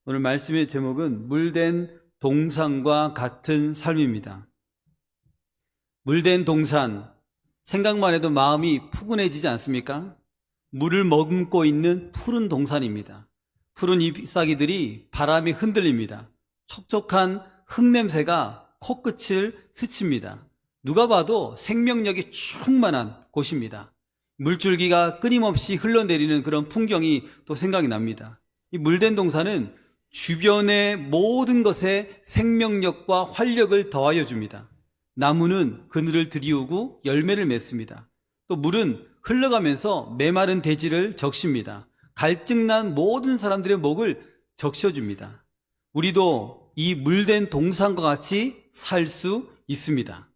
오늘 말씀의 제목은 물된 동산과 같은 삶입니다. 물된 동산, 생각만 해도 마음이 푸근해지지 않습니까? 물을 머금고 있는 푸른 동산입니다. 푸른 잎사귀들이 바람에 흔들립니다. 촉촉한 흙냄새가 코끝을 스칩니다. 누가 봐도 생명력이 충만한 곳입니다. 물줄기가 끊임없이 흘러내리는 그런 풍경이 또 생각이 납니다. 이 물된 동산은 주변의 모든 것에 생명력과 활력을 더하여 줍니다. 나무는 그늘을 들이우고 열매를 맺습니다. 또 물은 흘러가면서 메마른 대지를 적십니다. 갈증난 모든 사람들의 목을 적셔줍니다. 우리도 이 물된 동산과 같이 살 수 있습니다.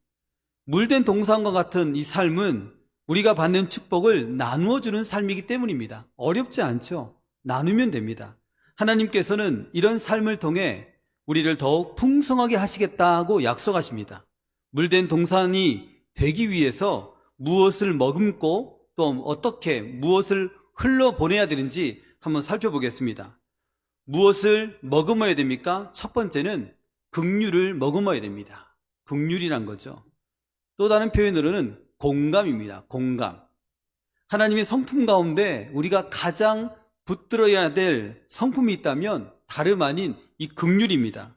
물된 동산과 같은 이 삶은 우리가 받는 축복을 나누어주는 삶이기 때문입니다. 어렵지 않죠? 나누면 됩니다. 하나님께서는 이런 삶을 통해 우리를 더욱 풍성하게 하시겠다고 약속하십니다. 물된 동산이 되기 위해서 무엇을 머금고 또 어떻게 무엇을 흘러보내야 되는지 한번 살펴보겠습니다. 무엇을 머금어야 됩니까? 첫 번째는 긍휼을 머금어야 됩니다. 긍휼이란 거죠. 또 다른 표현으로는 공감입니다. 공감. 하나님의 성품 가운데 우리가 가장 붙들어야 될 성품이 있다면 다름 아닌 이 긍휼입니다.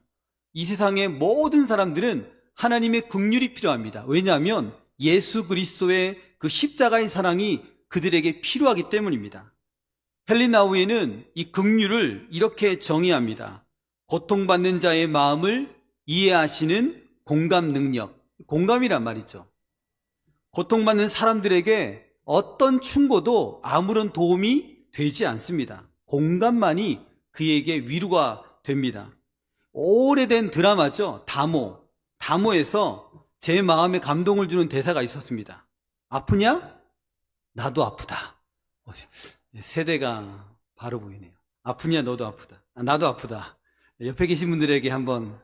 이 세상의 모든 사람들은 하나님의 긍휼이 필요합니다. 왜냐하면 예수 그리스도의 그 십자가의 사랑이 그들에게 필요하기 때문입니다. 헬리나우에는 이 긍휼을 이렇게 정의합니다. 고통받는 자의 마음을 이해하시는 공감 능력. 공감이란 말이죠. 고통받는 사람들에게 어떤 충고도 아무런 도움이 되지 않습니다. 공감만이 그에게 위로가 됩니다. 오래된 드라마죠. 다모에서 제 마음에 감동을 주는 대사가 있었습니다. 아프냐? 나도 아프다. 세대가 바로 보이네요. 아프냐? 너도 아프다. 나도 아프다. 옆에 계신 분들에게 한번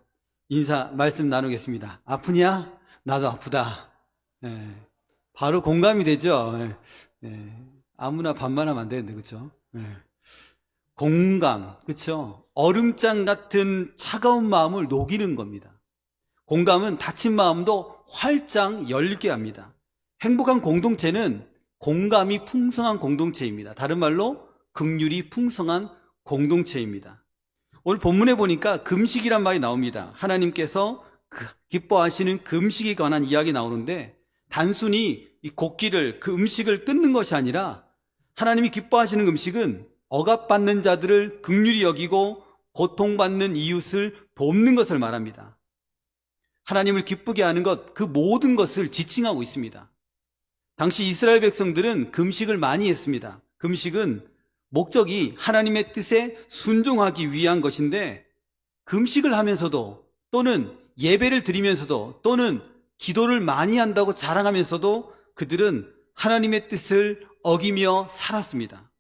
말씀 나누겠습니다. 아프냐? 나도 아프다. 바로 공감이 되죠. 아무나 반말하면 안 되는데, 그렇죠? 공감, 그렇죠? 얼음장 같은 차가운 마음을 녹이는 겁니다. 공감은 다친 마음도 활짝 열게 합니다. 행복한 공동체는 공감이 풍성한 공동체입니다. 다른 말로 긍휼이 풍성한 공동체입니다. 오늘 본문에 보니까 금식이란 말이 나옵니다. 하나님께서 기뻐하시는 금식에 관한 이야기 나오는데 단순히 이 곡기를 그 음식을 끊는 것이 아니라 하나님이 기뻐하시는 음식은 억압받는 자들을 긍휼히 여기고 고통받는 이웃을 돕는 것을 말합니다. 하나님을 기쁘게 하는 것, 그 모든 것을 지칭하고 있습니다. 당시 이스라엘 백성들은 금식을 많이 했습니다. 금식은 목적이 하나님의 뜻에 순종하기 위한 것인데 금식을 하면서도 또는 예배를 드리면서도 또는 기도를 많이 한다고 자랑하면서도 그들은 하나님의 뜻을 어기며 살았습니다.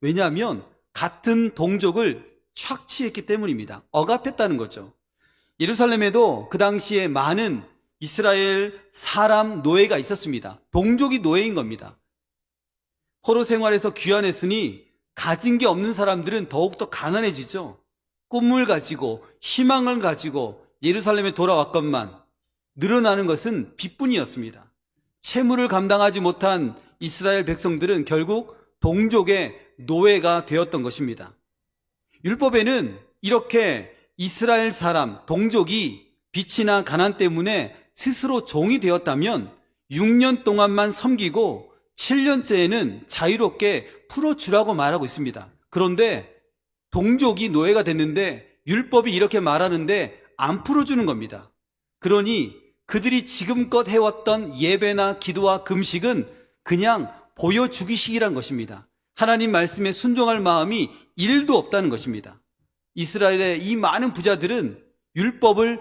왜냐하면 같은 동족을 착취했기 때문입니다. 억압했다는 거죠. 예루살렘에도 그 당시에 많은 이스라엘 사람 노예가 있었습니다. 동족이 노예인 겁니다. 포로 생활에서 귀환했으니 가진 게 없는 사람들은 더욱더 가난해지죠. 꿈을 가지고 희망을 가지고 예루살렘에 돌아왔건만 늘어나는 것은 빚뿐이었습니다. 채무를 감당하지 못한 이스라엘 백성들은 결국 동족의 노예가 되었던 것입니다. 율법에는 이렇게 이스라엘 사람, 동족이 빚이나 가난 때문에 스스로 종이 되었다면 6년 동안만 섬기고 7년째에는 자유롭게 풀어주라고 말하고 있습니다. 그런데 동족이 노예가 됐는데 율법이 이렇게 말하는데 안 풀어주는 겁니다. 그러니 그들이 지금껏 해왔던 예배나 기도와 금식은 그냥 보여주기식이란 것입니다. 하나님 말씀에 순종할 마음이 1도 없다는 것입니다. 이스라엘의 이 많은 부자들은 율법을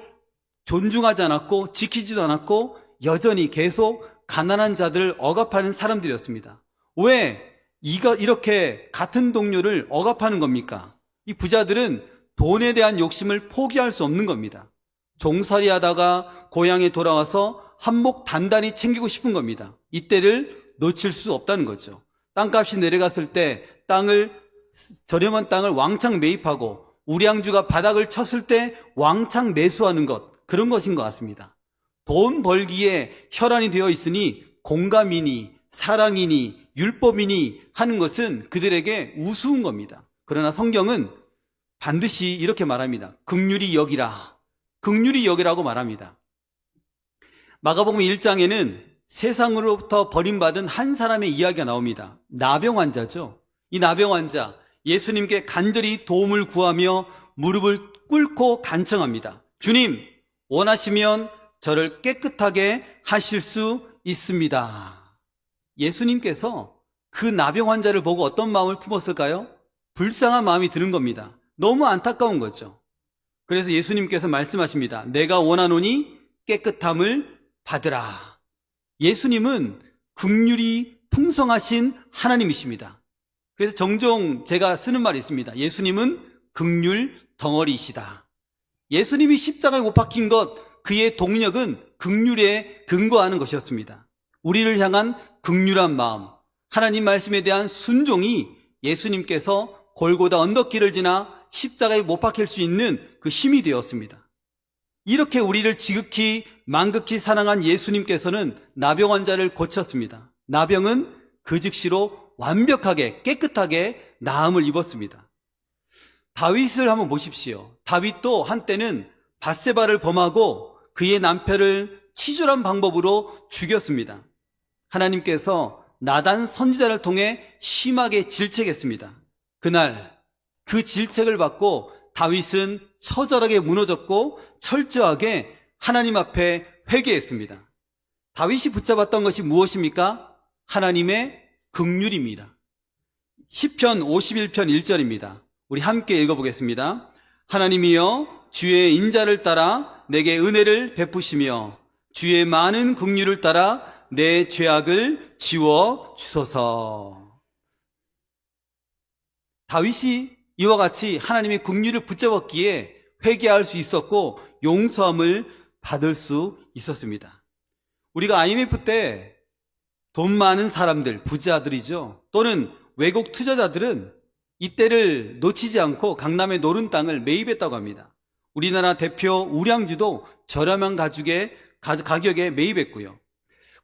존중하지 않았고 지키지도 않았고 여전히 계속 가난한 자들을 억압하는 사람들이었습니다. 왜 이렇게 같은 동료를 억압하는 겁니까? 이 부자들은 돈에 대한 욕심을 포기할 수 없는 겁니다. 종살이 하다가 고향에 돌아와서 한몫 단단히 챙기고 싶은 겁니다. 이때를 놓칠 수 없다는 거죠. 땅값이 내려갔을 때 저렴한 땅을 왕창 매입하고 우량주가 바닥을 쳤을 때 왕창 매수하는 것, 그런 것인 것 같습니다. 돈 벌기에 혈안이 되어 있으니 공감이니 사랑이니 율법이니 하는 것은 그들에게 우스운 겁니다. 그러나 성경은 반드시 이렇게 말합니다. 긍휼히 여기라. 긍휼히 여기라고 말합니다. 마가복음 1장에는 세상으로부터 버림받은 한 사람의 이야기가 나옵니다. 나병 환자죠. 이 나병 환자, 예수님께 간절히 도움을 구하며 무릎을 꿇고 간청합니다. 주님, 원하시면 저를 깨끗하게 하실 수 있습니다. 예수님께서 그 나병 환자를 보고 어떤 마음을 품었을까요? 불쌍한 마음이 드는 겁니다. 너무 안타까운 거죠. 그래서 예수님께서 말씀하십니다. 내가 원하노니 깨끗함을 받으라. 예수님은 긍휼이 풍성하신 하나님이십니다. 그래서 종종 제가 쓰는 말이 있습니다. 예수님은 긍휼 덩어리이시다. 예수님이 십자가에 못 박힌 것, 그의 동력은 긍휼에 근거하는 것이었습니다. 우리를 향한 긍휼한 마음, 하나님 말씀에 대한 순종이 예수님께서 골고다 언덕길을 지나 십자가에 못 박힐 수 있는 그 힘이 되었습니다. 이렇게 우리를 지극히 만극히 사랑한 예수님께서는 나병 환자를 고쳤습니다. 나병은 그 즉시로 완벽하게 깨끗하게 나음을 입었습니다. 다윗을 한번 보십시오. 다윗도 한때는 밧세바를 범하고 그의 남편을 치졸한 방법으로 죽였습니다. 하나님께서 나단 선지자를 통해 심하게 질책했습니다. 그날 그 질책을 받고 다윗은 처절하게 무너졌고 철저하게 하나님 앞에 회개했습니다. 다윗이 붙잡았던 것이 무엇입니까? 하나님의 긍휼입니다. 시편 51편 1절입니다. 우리 함께 읽어보겠습니다. 하나님이여 주의 인자를 따라 내게 은혜를 베푸시며 주의 많은 긍휼을 따라 내 죄악을 지워 주소서. 다윗이 이와 같이 하나님의 긍휼을 붙잡았기에 회개할 수 있었고 용서함을 받을 수 있었습니다. 우리가 IMF 때 돈 많은 사람들, 부자들이죠. 또는 외국 투자자들은 이때를 놓치지 않고 강남의 노른 땅을 매입했다고 합니다. 우리나라 대표 우량주도 저렴한 가격에 매입했고요.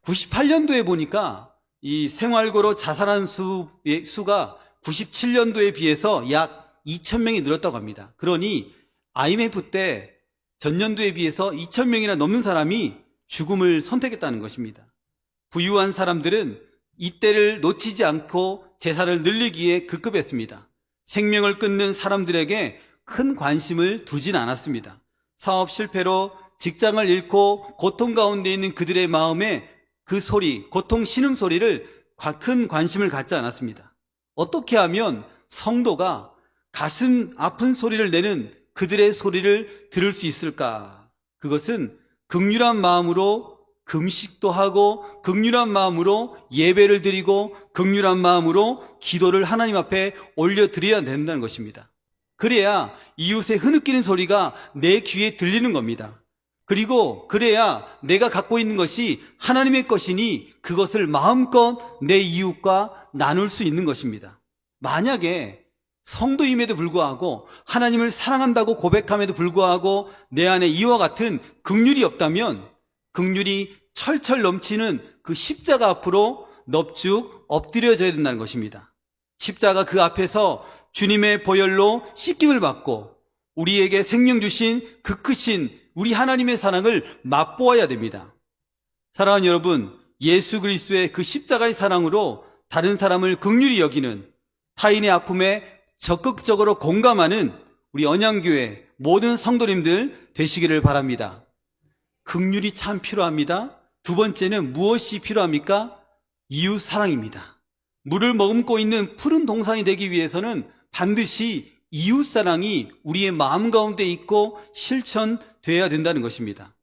98년도에 보니까 이 생활고로 자살한 수가 97년도에 비해서 약 2,000명이 늘었다고 합니다. 그러니 IMF 때 전년도에 비해서 2,000명이나 넘는 사람이 죽음을 선택했다는 것입니다. 부유한 사람들은 이때를 놓치지 않고 재산을 늘리기에 급급했습니다. 생명을 끊는 사람들에게 큰 관심을 두진 않았습니다. 사업 실패로 직장을 잃고 고통 가운데 있는 그들의 마음에 그 소리, 고통 신음소리를 큰 관심을 갖지 않았습니다. 어떻게 하면 성도가 가슴 아픈 소리를 내는 그들의 소리를 들을 수 있을까? 그것은 긍휼한 마음으로 금식도 하고 긍휼한 마음으로 예배를 드리고 긍휼한 마음으로 기도를 하나님 앞에 올려드려야 된다는 것입니다. 그래야 이웃의 흐느끼는 소리가 내 귀에 들리는 겁니다. 그리고 그래야 내가 갖고 있는 것이 하나님의 것이니 그것을 마음껏 내 이웃과 나눌 수 있는 것입니다. 만약에 성도임에도 불구하고 하나님을 사랑한다고 고백함에도 불구하고 내 안에 이와 같은 긍휼이 없다면 긍휼이 철철 넘치는 그 십자가 앞으로 넙죽 엎드려져야 된다는 것입니다. 십자가 그 앞에서 주님의 보혈로 씻김을 받고 우리에게 생명 주신 그 크신 우리 하나님의 사랑을 맛보아야 됩니다. 사랑하는 여러분, 예수 그리스도의 그 십자가의 사랑으로 다른 사람을 긍휼히 여기는, 타인의 아픔에 적극적으로 공감하는 우리 언양교회 모든 성도님들 되시기를 바랍니다. 긍휼이 참 필요합니다. 두 번째는 무엇이 필요합니까? 이웃 사랑입니다. 물을 머금고 있는 푸른 동산이 되기 위해서는 반드시 이웃 사랑이 우리의 마음 가운데 있고 실천되어야 된다는 것입니다.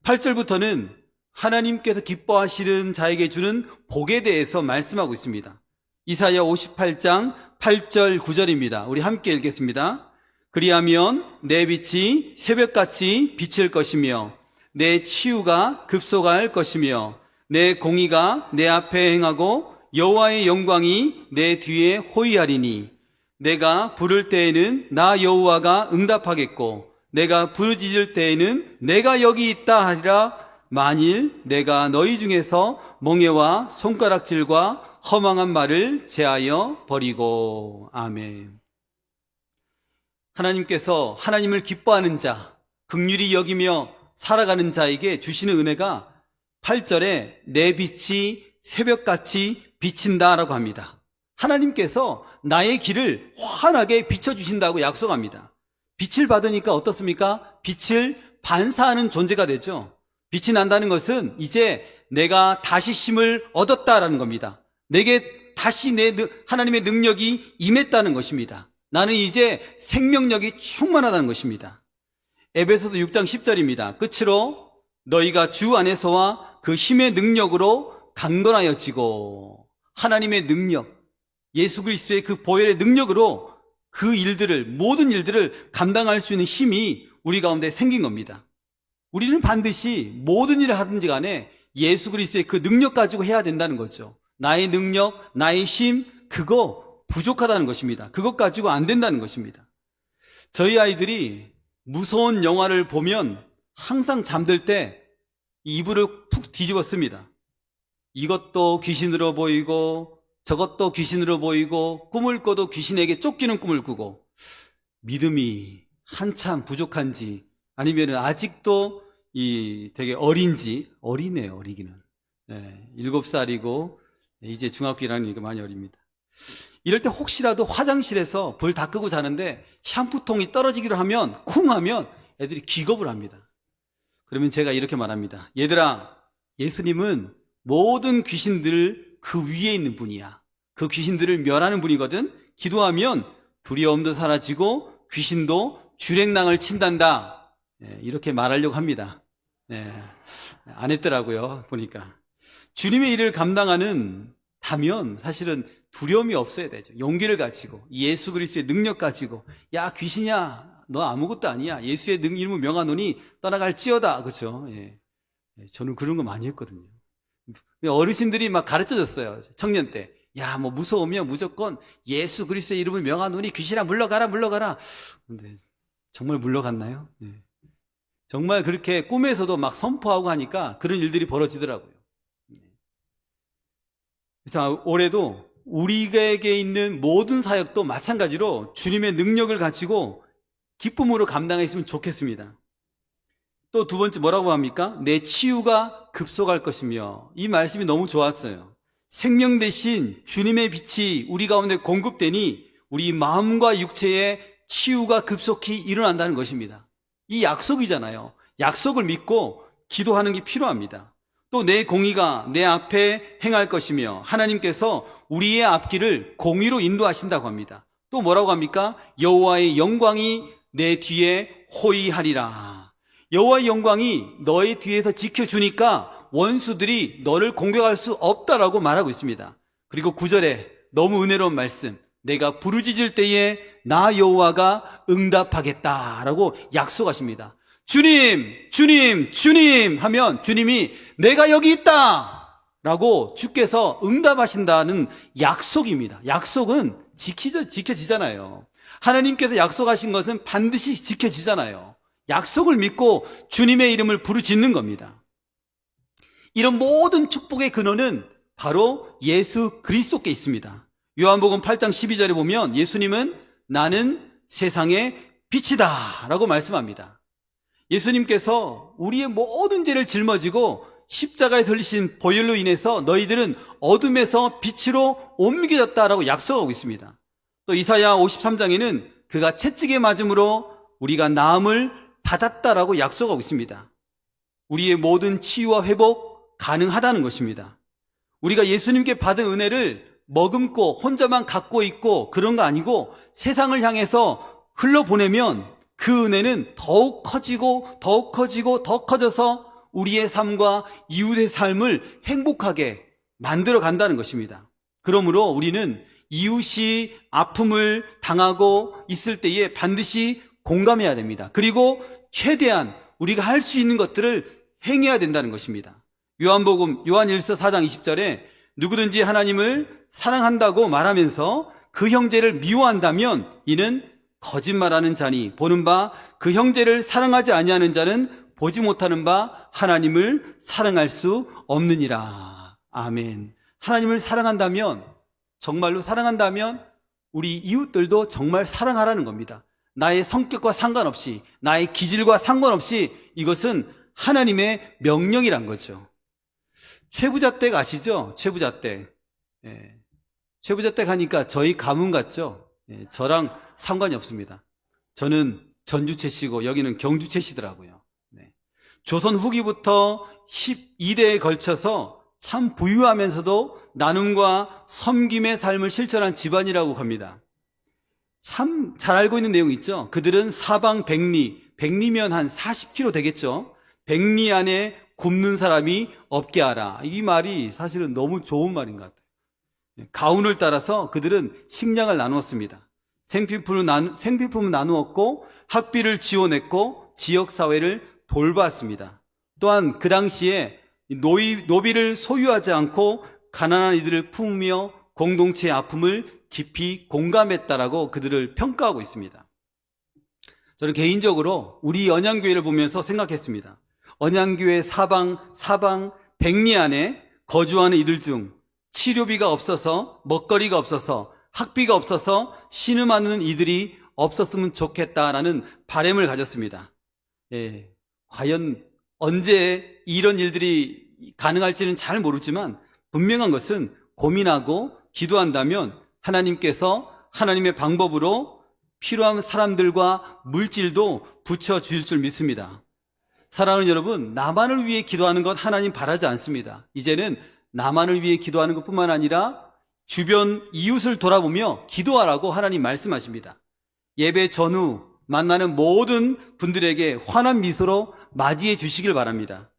8절부터는 하나님께서 기뻐하시는 자에게 주는 복에 대해서 말씀하고 있습니다. 이사야 58장 8절 9절입니다. 우리 함께 읽겠습니다. 그리하면 내 빛이 새벽같이 비칠 것이며 내 치유가 급속할 것이며 내 공의가 내 앞에 행하고 여호와의 영광이 내 뒤에 호위하리니 내가 부를 때에는 나 여호와가 응답하겠고 내가 부르짖을 때에는 내가 여기 있다 하리라. 만일 내가 너희 중에서 멍에와 손가락질과 허망한 말을 제하여 버리고. 아멘. 하나님께서 하나님을 기뻐하는 자, 긍휼히 여기며 살아가는 자에게 주시는 은혜가 8절에 내 빛이 새벽같이 비친다라고 합니다. 하나님께서 나의 길을 환하게 비춰주신다고 약속합니다. 빛을 받으니까 어떻습니까? 빛을 반사하는 존재가 되죠. 빛이 난다는 것은 이제 내가 다시 힘을 얻었다라는 겁니다. 내게 다시 하나님의 능력이 임했다는 것입니다. 나는 이제 생명력이 충만하다는 것입니다. 에베소서 6장 10절입니다. 끝으로 너희가 주 안에서와 그 힘의 능력으로 강건하여지고. 하나님의 능력, 예수 그리스도의 그 보혈의 능력으로 그 일들을, 모든 일들을 감당할 수 있는 힘이 우리 가운데 생긴 겁니다. 우리는 반드시 모든 일을 하든지 간에 예수 그리스도의 그 능력 가지고 해야 된다는 거죠. 나의 능력, 나의 힘, 그거 부족하다는 것입니다. 그것 가지고 안 된다는 것입니다. 저희 아이들이 무서운 영화를 보면 항상 잠들 때 이불을 푹 뒤집어 씁니다. 이것도 귀신으로 보이고 저것도 귀신으로 보이고 꿈을 꿔도 귀신에게 쫓기는 꿈을 꾸고, 믿음이 한참 부족한지 아니면 아직도 되게 어린지. 어리네요, 어리기는. 7살이고 이제 중학교라니까 많이 어립니다. 이럴 때 혹시라도 화장실에서 불 다 끄고 자는데 샴푸통이 떨어지기로 하면 쿵 하면 애들이 기겁을 합니다. 그러면 제가 이렇게 말합니다. 얘들아, 예수님은 모든 귀신들 그 위에 있는 분이야. 그 귀신들을 멸하는 분이거든. 기도하면 두려움도 사라지고 귀신도 주랭랑을 친단다. 이렇게 말하려고 합니다. 안 했더라고요, 보니까. 주님의 일을 감당하는 다면 사실은 두려움이 없어야 되죠. 용기를 가지고 예수 그리스도의 능력 가지고, 야 귀신이야 너 아무것도 아니야, 예수의 이름을 명하노니 떠나갈지어다. 그렇죠? 저는 그런 거 많이 했거든요. 어르신들이 막 가르쳐줬어요. 청년 때. 야, 뭐 무서우면 무조건 예수 그리스도의 이름을 명하노니 귀신아 물러가라 물러가라. 근데 정말 물러갔나요? 정말 그렇게 꿈에서도 막 선포하고 하니까 그런 일들이 벌어지더라고요. 그래서 올해도 우리에게 있는 모든 사역도 마찬가지로 주님의 능력을 가지고 기쁨으로 감당했으면 좋겠습니다. 또 두 번째 뭐라고 합니까? 내 치유가 급속할 것이며. 이 말씀이 너무 좋았어요. 생명 대신 주님의 빛이 우리 가운데 공급되니 우리 마음과 육체의 치유가 급속히 일어난다는 것입니다. 이 약속이잖아요. 약속을 믿고 기도하는 게 필요합니다. 또 내 공의가 내 앞에 행할 것이며, 하나님께서 우리의 앞길을 공의로 인도하신다고 합니다. 또 뭐라고 합니까? 여호와의 영광이 내 뒤에 호위하리라. 여호와의 영광이 너의 뒤에서 지켜주니까 원수들이 너를 공격할 수 없다라고 말하고 있습니다. 그리고 9절에 너무 은혜로운 말씀, 내가 부르짖을 때에 나 여호와가 응답하겠다라고 약속하십니다. 주님, 주님, 주님 하면 주님이 내가 여기 있다 라고 주께서 응답하신다는 약속입니다. 약속은 지켜지잖아요. 하나님께서 약속하신 것은 반드시 지켜지잖아요. 약속을 믿고 주님의 이름을 부르짖는 겁니다. 이런 모든 축복의 근원은 바로 예수 그리스도께 있습니다. 요한복음 8장 12절에 보면 예수님은 나는 세상의 빛이다 라고 말씀합니다. 예수님께서 우리의 모든 죄를 짊어지고 십자가에 설리신 보혈로 인해서 너희들은 어둠에서 빛으로 옮겨졌다라고 약속하고 있습니다. 또 이사야 53장에는 그가 채찍에 맞음으로 우리가 나음을 받았다라고 약속하고 있습니다. 우리의 모든 치유와 회복 가능하다는 것입니다. 우리가 예수님께 받은 은혜를 머금고 혼자만 갖고 있고 그런 거 아니고 세상을 향해서 흘러보내면 그 은혜는 더욱 커지고 더욱 커지고 더 커져서 우리의 삶과 이웃의 삶을 행복하게 만들어 간다는 것입니다. 그러므로 우리는 이웃이 아픔을 당하고 있을 때에 반드시 공감해야 됩니다. 그리고 최대한 우리가 할 수 있는 것들을 행해야 된다는 것입니다. 요한일서 4장 20절에 누구든지 하나님을 사랑한다고 말하면서 그 형제를 미워한다면 이는 거짓말하는 자니 보는 바 그 형제를 사랑하지 아니하는 자는 보지 못하는 바 하나님을 사랑할 수 없느니라. 아멘. 하나님을 사랑한다면, 정말로 사랑한다면 우리 이웃들도 정말 사랑하라는 겁니다. 나의 성격과 상관없이, 나의 기질과 상관없이 이것은 하나님의 명령이란 거죠. 최부자댁 아시죠? 최부자댁. 예. 최부자댁 하니까 저희 가문 같죠? 예. 저랑 상관이 없습니다. 저는 전주채씨고 여기는 경주채씨더라고요. 네. 조선 후기부터 12대에 걸쳐서 참 부유하면서도 나눔과 섬김의 삶을 실천한 집안이라고 합니다. 참 잘 알고 있는 내용 있죠? 그들은 사방 백리, 백리면 한 40km 되겠죠? 백리 안에 굶는 사람이 없게 하라. 이 말이 사실은 너무 좋은 말인 것 같아요. 가운을 따라서 그들은 식량을 나누었습니다. 생필품을 나누었고 학비를 지원했고 지역사회를 돌봤습니다. 또한 그 당시에 노비를 소유하지 않고 가난한 이들을 품으며 공동체의 아픔을 깊이 공감했다라고 그들을 평가하고 있습니다. 저는 개인적으로 우리 언양교회를 보면서 생각했습니다. 언양교회 사방 백리 안에 거주하는 이들 중 치료비가 없어서, 먹거리가 없어서, 학비가 없어서 신음하는 이들이 없었으면 좋겠다라는 바람을 가졌습니다. 예, 과연 언제 이런 일들이 가능할지는 잘 모르지만 분명한 것은 고민하고 기도한다면 하나님께서 하나님의 방법으로 필요한 사람들과 물질도 붙여주실 줄 믿습니다. 사랑하는 여러분, 나만을 위해 기도하는 것 하나님 바라지 않습니다. 이제는 나만을 위해 기도하는 것뿐만 아니라 주변 이웃을 돌아보며 기도하라고 하나님 말씀하십니다. 예배 전후 만나는 모든 분들에게 환한 미소로 맞이해 주시길 바랍니다.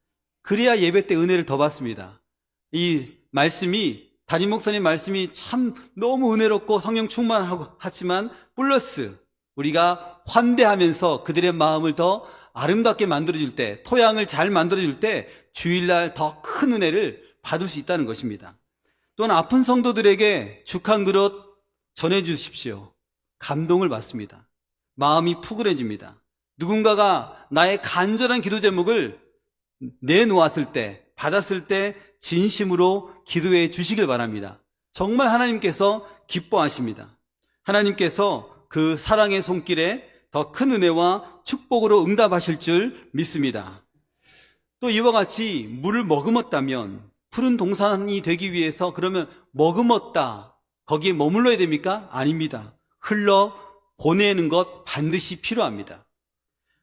그래야 예배 때 은혜를 더 받습니다. 이 말씀이, 담임 목사님 말씀이 참 너무 은혜롭고 성령 충만하고 하지만 플러스 우리가 환대하면서 그들의 마음을 더 아름답게 만들어줄 때, 토양을 잘 만들어줄 때 주일날 더 큰 은혜를 받을 수 있다는 것입니다. 또한 아픈 성도들에게 죽 한 그릇 전해주십시오. 감동을 받습니다. 마음이 푸근해집니다. 누군가가 나의 간절한 기도 제목을 내놓았을 때, 받았을 때 진심으로 기도해 주시길 바랍니다. 정말 하나님께서 기뻐하십니다. 하나님께서 그 사랑의 손길에 더 큰 은혜와 축복으로 응답하실 줄 믿습니다. 또 이와 같이 물을 머금었다면, 푸른 동산이 되기 위해서 그러면 머금었다, 거기에 머물러야 됩니까? 아닙니다. 흘러 보내는 것 반드시 필요합니다.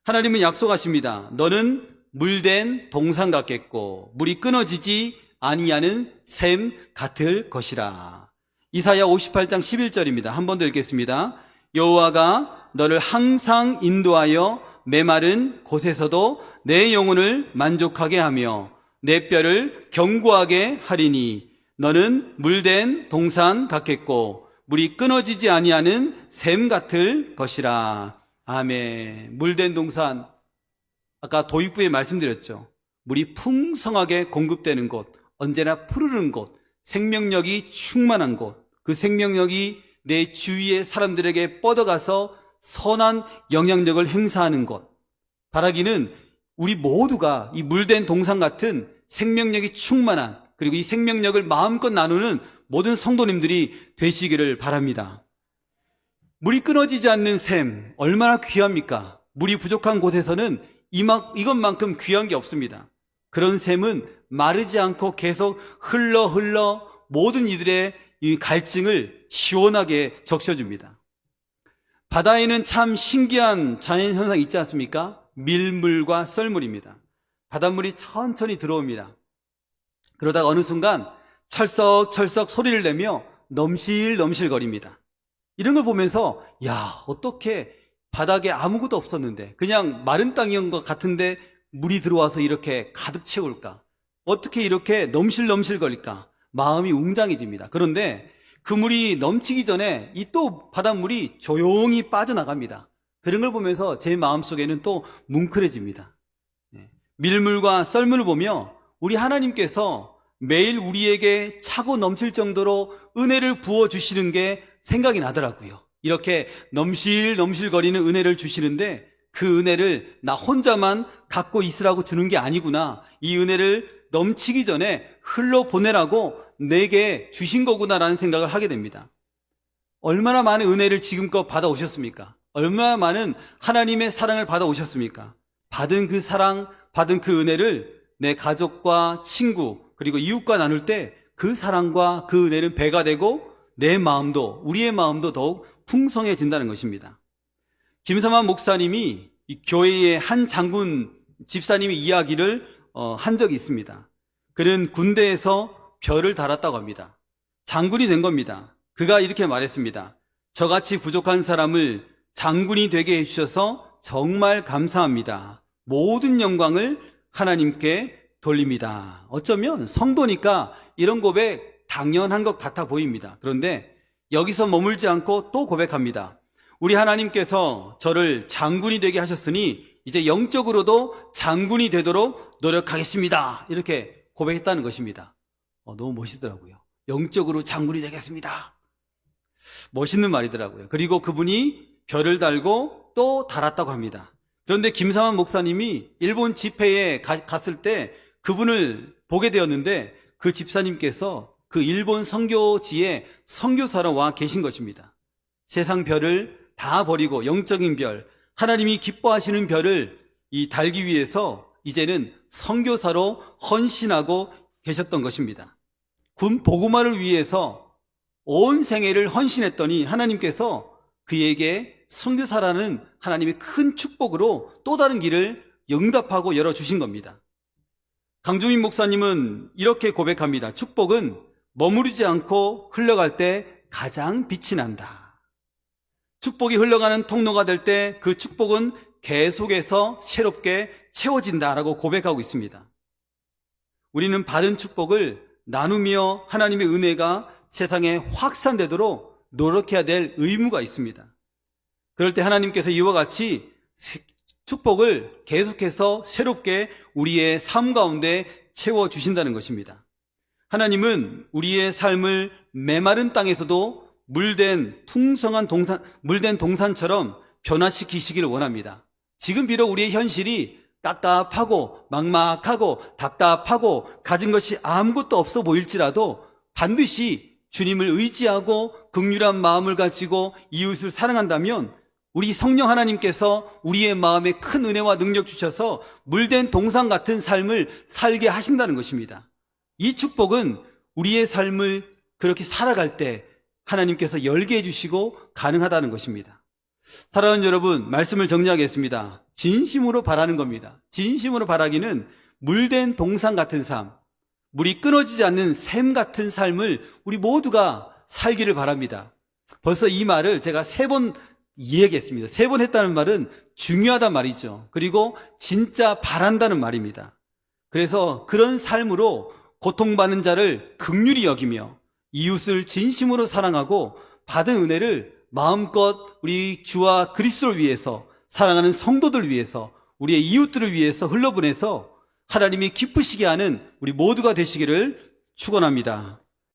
하나님은 약속하십니다. 너는 물된 동산 같겠고 물이 끊어지지 아니하는 샘 같을 것이라. 이사야 58장 11절입니다. 한 번 더 읽겠습니다. 여호와가 너를 항상 인도하여 메마른 곳에서도 내 영혼을 만족하게 하며 내 뼈를 견고하게 하리니 너는 물된 동산 같겠고 물이 끊어지지 아니하는 샘 같을 것이라. 아멘. 물된 동산, 아까 도입부에 말씀드렸죠. 물이 풍성하게 공급되는 곳, 언제나 푸르른 곳, 생명력이 충만한 곳, 그 생명력이 내 주위의 사람들에게 뻗어가서 선한 영향력을 행사하는 곳. 바라기는 우리 모두가 이 물된 동산 같은 생명력이 충만한, 그리고 이 생명력을 마음껏 나누는 모든 성도님들이 되시기를 바랍니다. 물이 끊어지지 않는 샘, 얼마나 귀합니까? 물이 부족한 곳에서는 이것만큼 귀한 게 없습니다. 그런 샘은 마르지 않고 계속 흘러 모든 이들의 이 갈증을 시원하게 적셔줍니다. 바다에는 참 신기한 자연현상이 있지 않습니까? 밀물과 썰물입니다. 바닷물이 천천히 들어옵니다. 그러다가 어느 순간 철썩철썩 소리를 내며 넘실넘실 거립니다. 이런 걸 보면서 야, 어떻게 바닥에 아무것도 없었는데 그냥 마른 땅이었던 것 같은데 물이 들어와서 이렇게 가득 채울까? 어떻게 이렇게 넘실넘실 거릴까? 마음이 웅장해집니다. 그런데 그 물이 넘치기 전에 이 또 바닷물이 조용히 빠져나갑니다. 그런 걸 보면서 제 마음속에는 또 뭉클해집니다. 밀물과 썰물을 보며 우리 하나님께서 매일 우리에게 차고 넘칠 정도로 은혜를 부어주시는 게 생각이 나더라고요. 이렇게 넘실넘실거리는 은혜를 주시는데 그 은혜를 나 혼자만 갖고 있으라고 주는 게 아니구나. 이 은혜를 넘치기 전에 흘러보내라고 내게 주신 거구나라는 생각을 하게 됩니다. 얼마나 많은 은혜를 지금껏 받아오셨습니까? 얼마나 많은 하나님의 사랑을 받아오셨습니까? 받은 그 사랑, 받은 그 은혜를 내 가족과 친구, 그리고 이웃과 나눌 때 그 사랑과 그 은혜는 배가 되고 내 마음도, 우리의 마음도 더욱 풍성해진다는 것입니다. 김삼환 목사님이 이 교회의 한 장군 집사님의 이야기를 한 적이 있습니다. 그는 군대에서 별을 달았다고 합니다. 장군이 된 겁니다. 그가 이렇게 말했습니다. 저같이 부족한 사람을 장군이 되게 해주셔서 정말 감사합니다. 모든 영광을 하나님께 돌립니다. 어쩌면 성도니까 이런 고백 당연한 것 같아 보입니다. 그런데 여기서 머물지 않고 또 고백합니다. 우리 하나님께서 저를 장군이 되게 하셨으니 이제 영적으로도 장군이 되도록 노력하겠습니다. 이렇게 고백했다는 것입니다. 너무 멋있더라고요. 영적으로 장군이 되겠습니다. 멋있는 말이더라고요. 그리고 그분이 별을 달고 또 달았다고 합니다. 그런데 김삼환 목사님이 일본 집회에 갔을 때 그분을 보게 되었는데 그 집사님께서 그 일본 선교지에 선교사로 와 계신 것입니다. 세상 별을 다 버리고 영적인 별, 하나님이 기뻐하시는 별을 달기 위해서 이제는 선교사로 헌신하고 계셨던 것입니다. 군 보고마를 위해서 온 생애를 헌신했더니 하나님께서 그에게 선교사라는 하나님의 큰 축복으로 또 다른 길을 응답하고 열어주신 겁니다. 강주민 목사님은 이렇게 고백합니다. 축복은 머무르지 않고 흘러갈 때 가장 빛이 난다. 축복이 흘러가는 통로가 될 때 그 축복은 계속해서 새롭게 채워진다라고 고백하고 있습니다. 우리는 받은 축복을 나누며 하나님의 은혜가 세상에 확산되도록 노력해야 될 의무가 있습니다. 그럴 때 하나님께서 이와 같이 축복을 계속해서 새롭게 우리의 삶 가운데 채워주신다는 것입니다. 하나님은 우리의 삶을 메마른 땅에서도 물된 동산처럼 변화시키시기를 원합니다. 지금 비록 우리의 현실이 답답하고 막막하고 답답하고 가진 것이 아무것도 없어 보일지라도 반드시 주님을 의지하고 긍휼한 마음을 가지고 이웃을 사랑한다면 우리 성령 하나님께서 우리의 마음에 큰 은혜와 능력 주셔서 물된 동산 같은 삶을 살게 하신다는 것입니다. 이 축복은 우리의 삶을 그렇게 살아갈 때 하나님께서 열게 해주시고 가능하다는 것입니다. 사랑하는 여러분, 말씀을 정리하겠습니다. 진심으로 바라는 겁니다. 진심으로 바라기는 물된 동산 같은 삶, 물이 끊어지지 않는 샘 같은 삶을 우리 모두가 살기를 바랍니다. 벌써 이 말을 제가 3번 이야기했습니다. 3번 했다는 말은 중요하단 말이죠. 그리고 진짜 바란다는 말입니다. 그래서 그런 삶으로 고통받는 자를 긍휼히 여기며 이웃을 진심으로 사랑하고 받은 은혜를 마음껏 우리 주와 그리스도를 위해서, 사랑하는 성도들 위해서, 우리의 이웃들을 위해서 흘러보내서 하나님이 기쁘시게 하는 우리 모두가 되시기를 축원합니다.